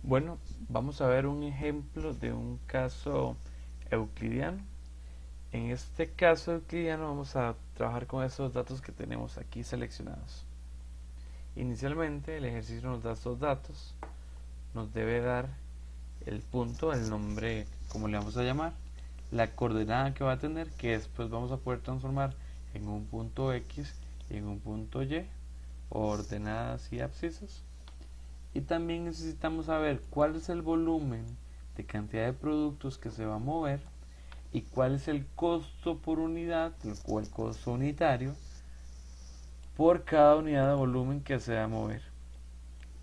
Bueno, vamos a ver un ejemplo de un caso euclidiano. En este caso euclidiano vamos a trabajar con estos datos que tenemos aquí seleccionados. Inicialmente el ejercicio nos da estos datos, nos debe dar el punto, el nombre, como le vamos a llamar, la coordenada que va a tener, que después vamos a poder transformar en un punto X y en un punto Y, ordenadas y abscisas. Y también necesitamos saber cuál es el volumen de cantidad de productos que se va a mover y cuál es el costo por unidad o el costo unitario por cada unidad de volumen que se va a mover.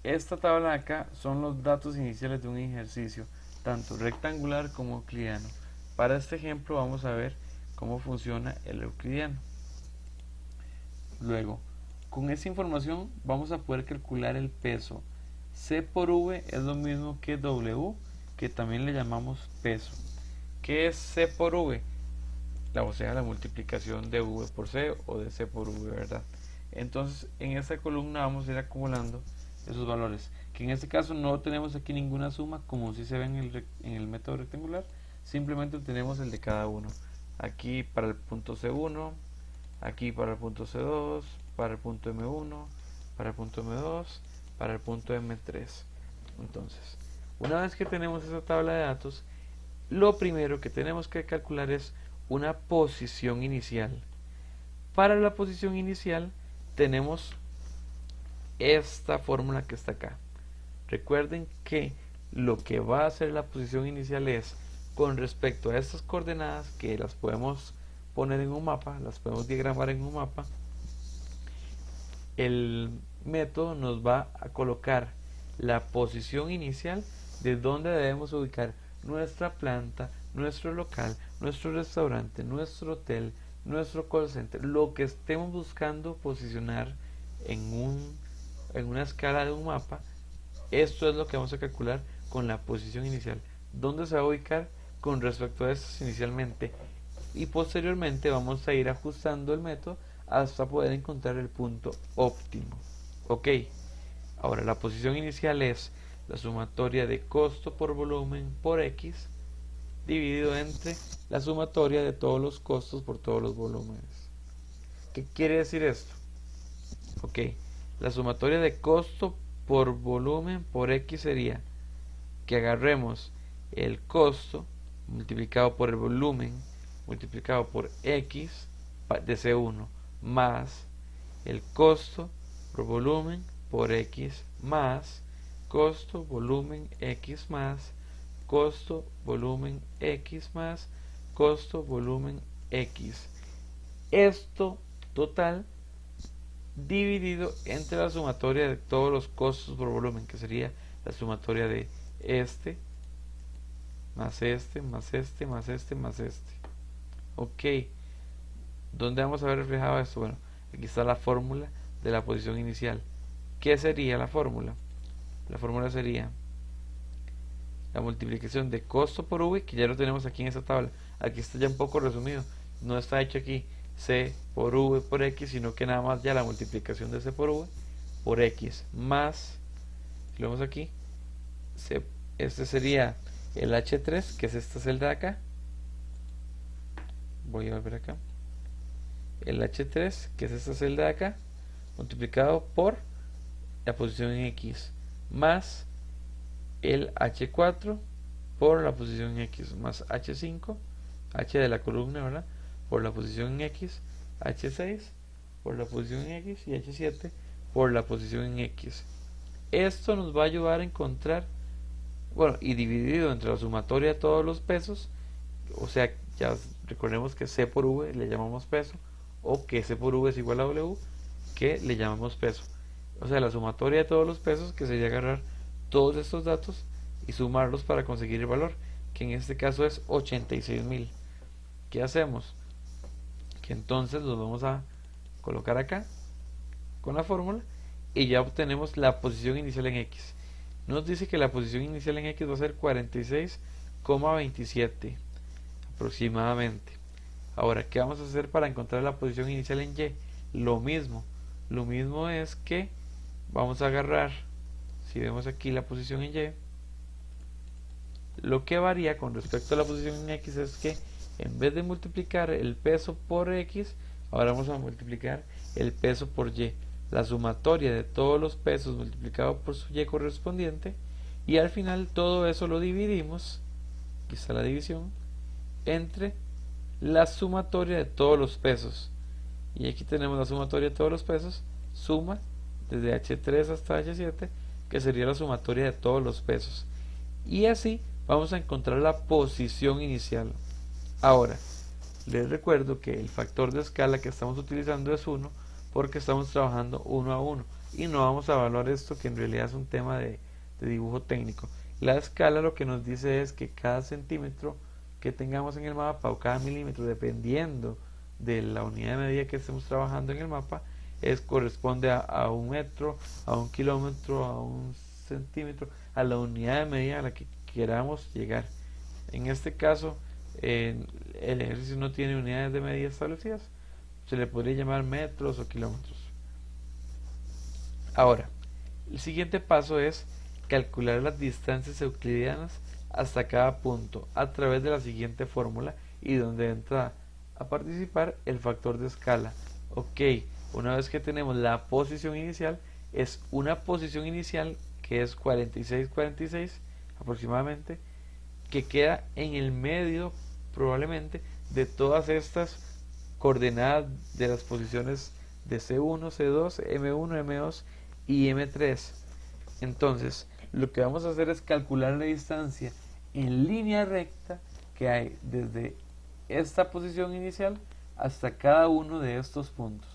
Esta tabla de acá son los datos iniciales de un ejercicio, tanto rectangular como euclidiano. Para este ejemplo vamos a ver cómo funciona el euclidiano. Luego, con esta información vamos a poder calcular el peso. C por V es lo mismo que W, que también le llamamos peso. ¿Qué es C por V? O sea, la multiplicación de V por C o de C por V, ¿verdad? Entonces, en esta columna vamos a ir acumulando esos valores, que en este caso no tenemos aquí ninguna suma, como si se ve en el método rectangular, simplemente tenemos el de cada uno. Aquí para el punto C1, aquí para el punto C2, para el punto M1, para el punto M2, para el punto M3. Entonces, una vez que tenemos esa tabla de datos, lo primero que tenemos que calcular es una posición inicial. Para la posición inicial tenemos esta fórmula que está acá. Recuerden que lo que va a hacer la posición inicial es con respecto a estas coordenadas, que las podemos poner en un mapa, las podemos diagramar en un mapa. El método nos va a colocar la posición inicial de donde debemos ubicar nuestra planta, nuestro local, nuestro restaurante, nuestro hotel, nuestro call center, lo que estemos buscando posicionar en una escala de un mapa. Esto es lo que vamos a calcular con la posición inicial, dónde se va a ubicar con respecto a estos inicialmente, y posteriormente vamos a ir ajustando el método hasta poder encontrar el punto óptimo. Ok, ahora la posición inicial es la sumatoria de costo por volumen por X dividido entre la sumatoria de todos los costos por todos los volúmenes. ¿Qué quiere decir esto? Ok, la sumatoria de costo por volumen por X sería que agarremos el costo multiplicado por el volumen multiplicado por X de C1 más el costo por volumen por X más costo volumen X más costo volumen X más costo volumen X. Esto total dividido entre la sumatoria de todos los costos por volumen, que sería la sumatoria de este más este más este más este más este. Ok, ¿dónde vamos a ver reflejado esto? Bueno, aquí está la fórmula de la posición inicial. ¿Qué sería la fórmula? La fórmula sería la multiplicación de costo por V, que ya lo tenemos aquí en esta tabla. Aquí está ya un poco resumido, no está hecho aquí C por V por X, sino que nada más ya la multiplicación de C por V por X más, lo vemos aquí, este sería el H3, que es esta celda de acá. Voy a volver acá. El H3, que es esta celda de acá, multiplicado por la posición en X, más el H4 por la posición en X, más H5, H de la columna, ¿verdad? Por la posición en X, H6 por la posición en X y H7 por la posición en X. Esto nos va a ayudar a encontrar, bueno, y dividido entre la sumatoria de todos los pesos, o sea, ya recordemos que C por V le llamamos peso, o que C por V es igual a W, que le llamamos peso. O sea, la sumatoria de todos los pesos, que sería agarrar todos estos datos y sumarlos para conseguir el valor, que en este caso es 86.000. ¿Qué hacemos? Que entonces los vamos a colocar acá con la fórmula y ya obtenemos la posición inicial en X. Nos dice que la posición inicial en X va a ser 46,27 aproximadamente. Ahora, ¿qué vamos a hacer para encontrar la posición inicial en Y? Lo mismo es que vamos a agarrar, si vemos aquí la posición en Y, Lo que varía con respecto a la posición en X es que en vez de multiplicar el peso por X, ahora vamos a multiplicar el peso por Y. La sumatoria de todos los pesos multiplicado por su Y correspondiente. Y al final todo eso lo dividimos, aquí está la división, entre la sumatoria de todos los pesos. Y aquí tenemos la sumatoria de todos los pesos, suma desde H3 hasta H7, que sería la sumatoria de todos los pesos. Y así vamos a encontrar la posición inicial. Ahora, les recuerdo que el factor de escala que estamos utilizando es 1 porque estamos trabajando uno a uno y no vamos a evaluar esto que en realidad es un tema de dibujo técnico. La escala lo que nos dice es que cada centímetro que tengamos en el mapa o cada milímetro, dependiendo de la unidad de medida que estemos trabajando en el mapa, corresponde a un metro, a un kilómetro, a un centímetro, a la unidad de medida a la que queramos llegar. En este caso, el ejercicio no tiene unidades de medida establecidas, se le podría llamar metros o kilómetros. Ahora, el siguiente paso es calcular las distancias euclidianas hasta cada punto a través de la siguiente fórmula y donde entra a participar el factor de escala. Ok, una vez que tenemos la posición inicial, es una posición inicial que es 46 aproximadamente, que queda en el medio probablemente de todas estas coordenadas de las posiciones de C1, C2, M1, M2 y M3. Entonces, lo que vamos a hacer es calcular la distancia en línea recta que hay desde esta posición inicial hasta cada uno de estos puntos.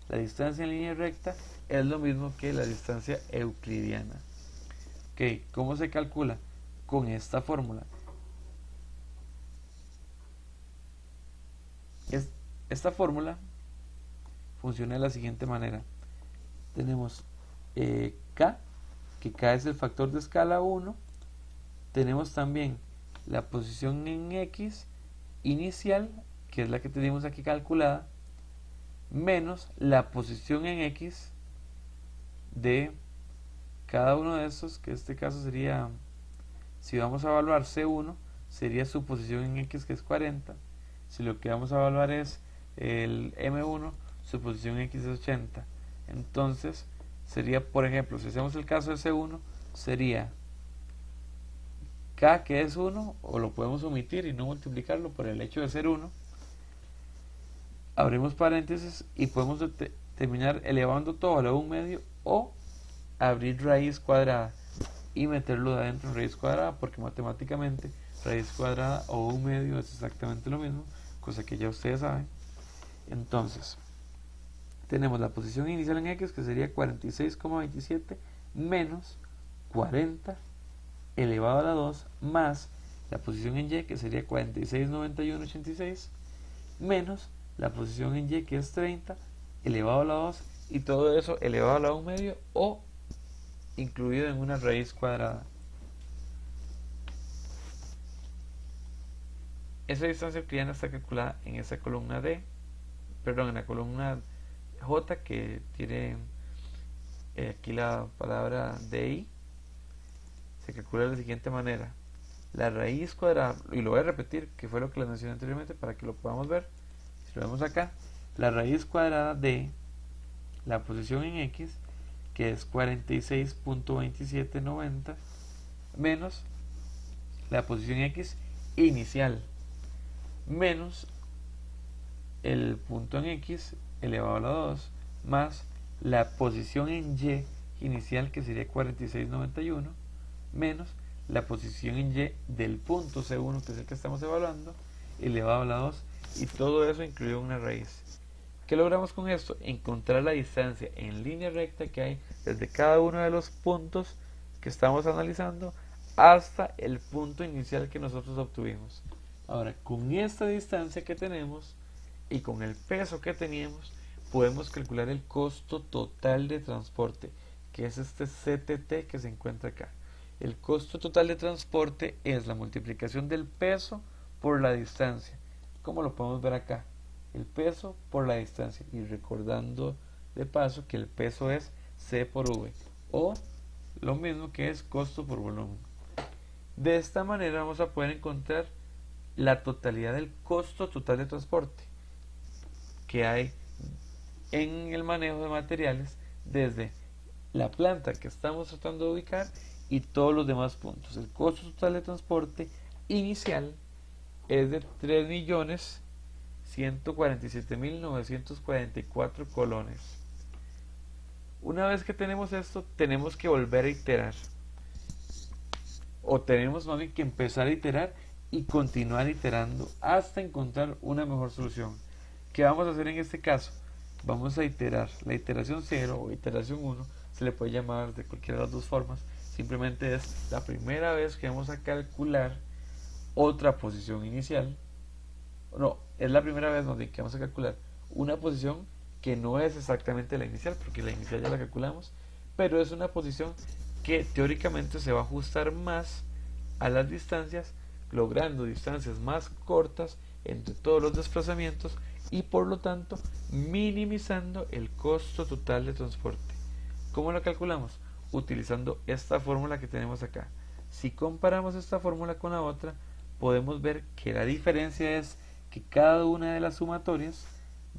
La distancia en línea recta es lo mismo que la distancia euclidiana. Ok, ¿cómo se calcula? Con esta fórmula. Esta fórmula funciona de la siguiente manera. Tenemos K, que K es el factor de escala 1. Tenemos también la posición en X inicial, que es la que tenemos aquí calculada, menos la posición en X de cada uno de estos, que en este caso sería, si vamos a evaluar C1, sería su posición en X, que es 40. Si lo que vamos a evaluar es el M1, su posición en X es 80. Entonces, sería, por ejemplo, si hacemos el caso de C1, sería K, que es 1, o lo podemos omitir y no multiplicarlo por el hecho de ser 1. Abrimos paréntesis y podemos terminar elevando todo a la 1 medio o abrir raíz cuadrada y meterlo de adentro en raíz cuadrada, porque matemáticamente raíz cuadrada o 1 medio es exactamente lo mismo, cosa que ya ustedes saben. Entonces, tenemos la posición inicial en X, que sería 46,27 menos 40 elevado a la 2 más la posición en Y, que sería 46,9186 menos la posición en Y, que es 30 elevado a la 2, y todo eso elevado a la 1 medio o incluido en una raíz cuadrada. Esa distancia euclidiana está calculada en esa columna D, perdón, en la columna J, que tiene aquí la palabra DI. Se calcula de la siguiente manera: la raíz cuadrada, y lo voy a repetir, que fue lo que les mencioné anteriormente para que lo podamos ver. Si lo vemos acá, la raíz cuadrada de la posición en X, que es 46,2790, menos la posición X inicial, menos el punto en X elevado a la 2, más la posición en Y inicial, que sería 46,91, menos la posición en Y del punto C1, que es el que estamos evaluando, elevado a la 2, y todo eso incluido una raíz. ¿Qué logramos con esto? Encontrar la distancia en línea recta que hay desde cada uno de los puntos que estamos analizando hasta el punto inicial que nosotros obtuvimos. Ahora, con esta distancia que tenemos y con el peso que teníamos, podemos calcular el costo total de transporte, que es este CTT que se encuentra acá. El costo total de transporte es la multiplicación del peso por la distancia, como lo podemos ver acá. El peso por la distancia, y recordando de paso que el peso es C por V, o lo mismo que es costo por volumen. De esta manera vamos a poder encontrar la totalidad del costo total de transporte que hay en el manejo de materiales desde la planta que estamos tratando de ubicar y todos los demás puntos. El costo total de transporte inicial es de 3.147.944 colones. Una vez que tenemos esto, tenemos que volver a iterar, o tenemos más bien que empezar a iterar y continuar iterando hasta encontrar una mejor solución. ¿Qué vamos a hacer en este caso? Vamos a iterar. La iteración 0 o iteración 1 se le puede llamar de cualquiera de las dos formas. Simplemente es la primera vez que vamos a calcular otra posición inicial. No, es la primera vez donde vamos a calcular una posición que no es exactamente la inicial, porque la inicial ya la calculamos, pero es una posición que teóricamente se va a ajustar más a las distancias, logrando distancias más cortas entre todos los desplazamientos y por lo tanto minimizando el costo total de transporte. ¿Cómo lo calculamos? Utilizando esta fórmula que tenemos acá. Si comparamos esta fórmula con la otra, podemos ver que la diferencia es que cada una de las sumatorias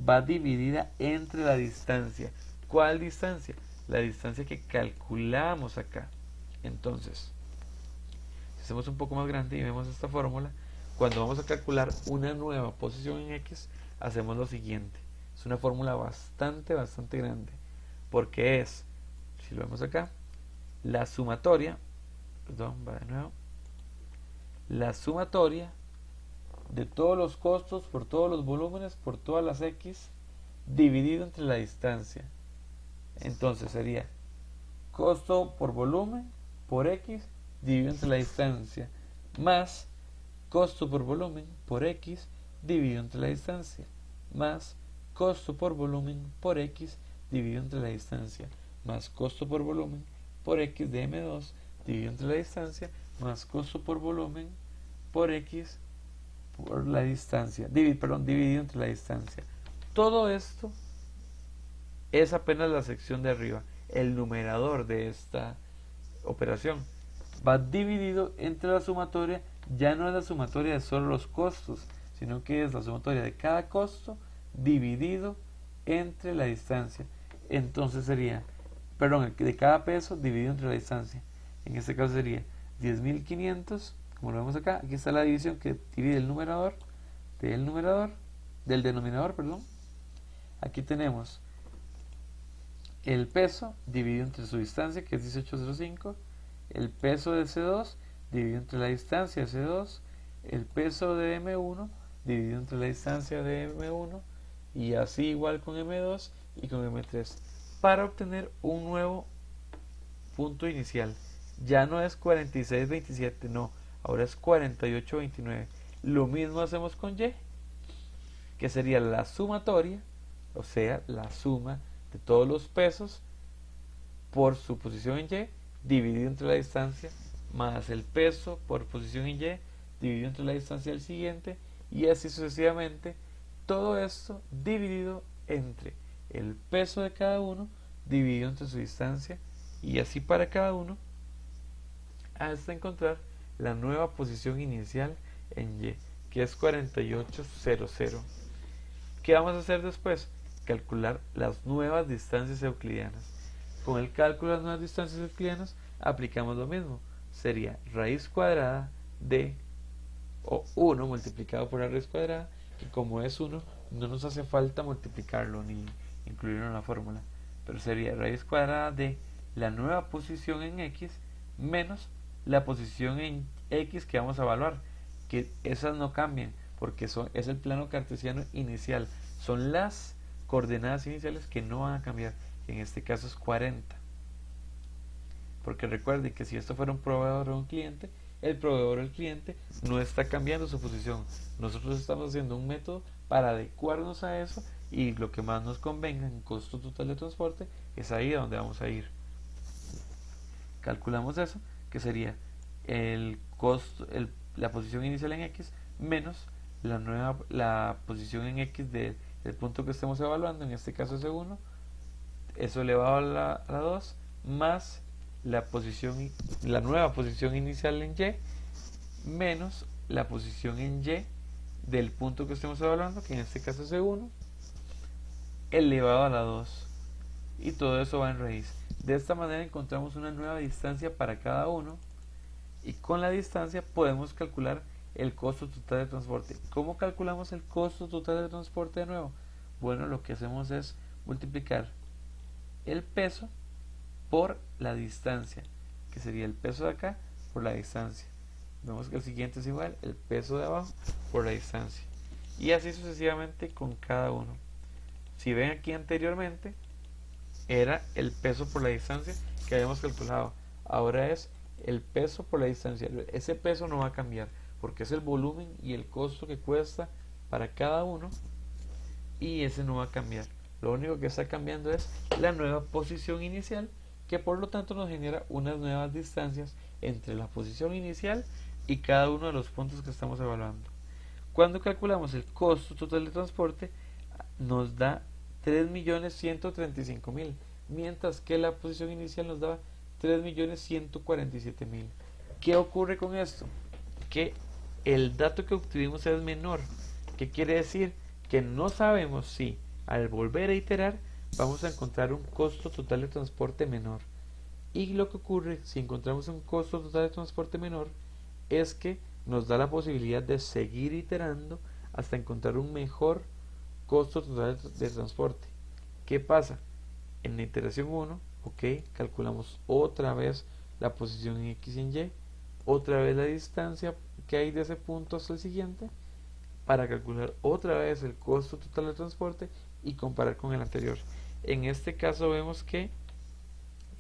va dividida entre la distancia. ¿Cuál distancia? La distancia que calculamos acá. Entonces, si hacemos un poco más grande y vemos esta fórmula, cuando vamos a calcular una nueva posición en X, hacemos lo siguiente. Es una fórmula bastante grande, porque es, si lo vemos acá, la sumatoria, la sumatoria de todos los costos por todos los volúmenes por todas las X dividido entre la distancia. Entonces sería costo por volumen por X dividido entre la distancia más costo por volumen por X dividido entre la distancia más costo por volumen por X dividido entre la distancia más costo por volumen por X de M2 dividido entre la distancia más costo por volumen por X por la distancia, dividido entre la distancia. Todo esto es apenas la sección de arriba. El numerador de esta operación va dividido entre la sumatoria. Ya no es la sumatoria de solo los costos, sino que es la sumatoria de cada costo dividido entre la distancia. Entonces sería, de cada peso dividido entre la distancia. En este caso sería 10.500. Como lo vemos acá, aquí está la división que divide el numerador del denominador, perdón. Aquí tenemos el peso dividido entre su distancia, que es 1805, el peso de C2 dividido entre la distancia de C2, el peso de M1 dividido entre la distancia de M1, y así igual con M2 y con M3, para obtener un nuevo punto inicial. Ya no es 4627, no, ahora es 4829. Lo mismo hacemos con Y, que sería la sumatoria, o sea, la suma de todos los pesos por su posición en Y dividido entre la distancia, más el peso por posición en Y dividido entre la distancia del siguiente, y así sucesivamente. Todo esto dividido entre el peso de cada uno dividido entre su distancia, y así para cada uno, hasta encontrar la nueva posición inicial en Y, que es 4800. ¿Qué vamos a hacer después? Calcular las nuevas distancias euclidianas. Con el cálculo de las nuevas distancias euclidianas aplicamos lo mismo. Sería raíz cuadrada de, o 1 multiplicado por la raíz cuadrada, que como es 1, no nos hace falta multiplicarlo ni incluirlo en la fórmula, pero sería raíz cuadrada de la nueva posición en X menos la posición en X que vamos a evaluar, que esas no cambian porque es el plano cartesiano inicial, son las coordenadas iniciales que no van a cambiar, en este caso es 40, porque recuerden que si esto fuera un proveedor o un cliente, el proveedor o el cliente no está cambiando su posición. Nosotros estamos haciendo un método para adecuarnos a eso, y lo que más nos convenga en costo total de transporte es ahí donde vamos a ir. Calculamos eso, que sería el costo, la posición inicial en X menos la posición en X del punto que estemos evaluando, en este caso es E1, eso elevado a la 2, más la nueva posición inicial en Y menos la posición en Y del punto que estemos evaluando, que en este caso es E1, elevado a la 2. Y todo eso va en raíz. De esta manera encontramos una nueva distancia para cada uno, y con la distancia podemos calcular el costo total de transporte. ¿Cómo calculamos el costo total de transporte de nuevo? Bueno, lo que hacemos es multiplicar el peso por la distancia, que sería el peso de acá por la distancia. Vemos que el siguiente es igual, el peso de abajo por la distancia. Y así sucesivamente con cada uno. Si ven aquí anteriormente, era el peso por la distancia que habíamos calculado. Ahora es el peso por la distancia. Ese peso no va a cambiar porque es el volumen y el costo que cuesta para cada uno, y ese no va a cambiar. Lo único que está cambiando es la nueva posición inicial, que por lo tanto nos genera unas nuevas distancias entre la posición inicial y cada uno de los puntos que estamos evaluando. Cuando calculamos el costo total de transporte, nos da 3.135.000, mientras que la posición inicial nos daba 3.147.000. ¿Qué ocurre con esto? Que el dato que obtuvimos es menor. ¿Qué quiere decir? Que no sabemos si al volver a iterar vamos a encontrar un costo total de transporte menor. Y lo que ocurre si encontramos un costo total de transporte menor es que nos da la posibilidad de seguir iterando hasta encontrar un mejor costo total de transporte. ¿Qué pasa? En la iteración 1, calculamos otra vez la posición en X y en Y, otra vez la distancia que hay de ese punto hasta el siguiente, para calcular otra vez el costo total de transporte y comparar con el anterior. En este caso vemos que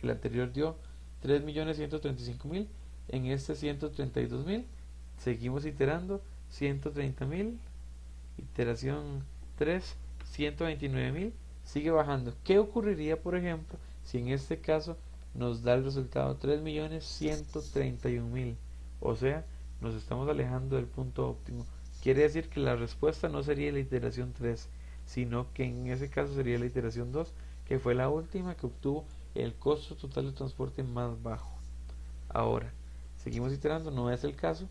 el anterior dio 3.135.000, en este 132.000, seguimos iterando, 130.000, iteración 3, 129.000, sigue bajando. ¿Qué ocurriría, por ejemplo, si en este caso nos da el resultado 3.131.000? O sea, nos estamos alejando del punto óptimo. Quiere decir que la respuesta no sería la iteración 3, sino que en ese caso sería la iteración 2, que fue la última que obtuvo el costo total de transporte más bajo. Ahora, seguimos iterando, no es el caso,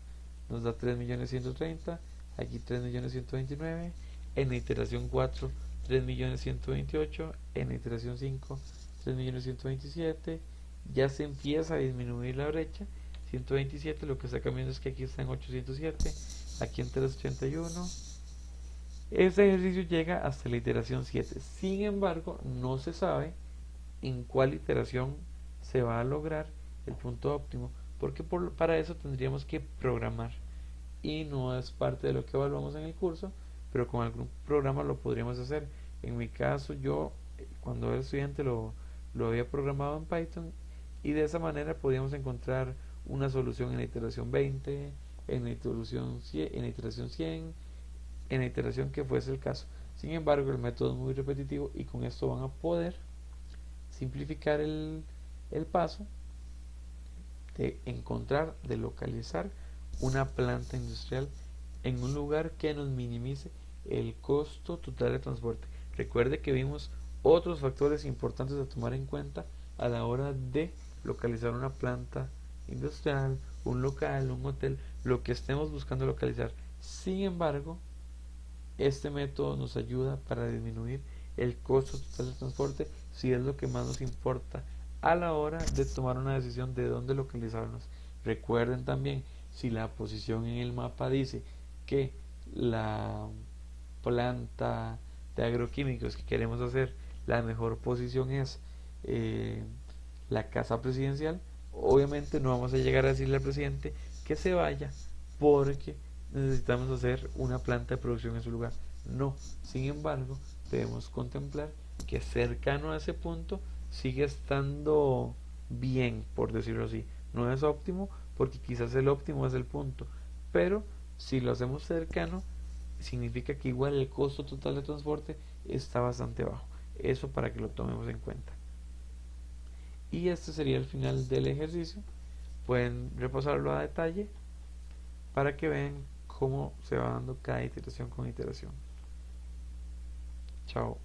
nos da 3.130.000, aquí 3.129.000, en la iteración 4 3.128.000, en la iteración 5 3.127.000, ya se empieza a disminuir la brecha, 127, lo que está cambiando es que aquí está en 807, aquí en 381. Este ejercicio llega hasta la iteración 7. Sin embargo, no se sabe en cuál iteración se va a lograr el punto óptimo, porque para eso tendríamos que programar, y no es parte de lo que evaluamos en el curso, pero con algún programa lo podríamos hacer. En mi caso, yo cuando era estudiante lo había programado en Python, y de esa manera podíamos encontrar una solución en la iteración 20, en la iteración 100, en la iteración 100, en la iteración que fuese el caso. Sin embargo, el método es muy repetitivo, y con esto van a poder simplificar el paso de encontrar, de localizar una planta industrial en un lugar que nos minimice el costo total de transporte. Recuerde que vimos otros factores importantes a tomar en cuenta a la hora de localizar una planta industrial, un local, un hotel, lo que estemos buscando localizar. Sin embargo, este método nos ayuda para disminuir el costo total de transporte, si es lo que más nos importa a la hora de tomar una decisión de dónde localizarnos. Recuerden también, si la posición en el mapa dice que la planta de agroquímicos que queremos hacer, la mejor posición es la casa presidencial, obviamente no vamos a llegar a decirle al presidente que se vaya porque necesitamos hacer una planta de producción en su lugar. No, sin embargo, debemos contemplar que cercano a ese punto sigue estando bien, por decirlo así. No es óptimo, porque quizás el óptimo es el punto, pero si lo hacemos cercano, significa que igual el costo total de transporte está bastante bajo. Eso para que lo tomemos en cuenta. Y este sería el final del ejercicio. Pueden repasarlo a detalle para que vean cómo se va dando cada iteración con iteración. Chao.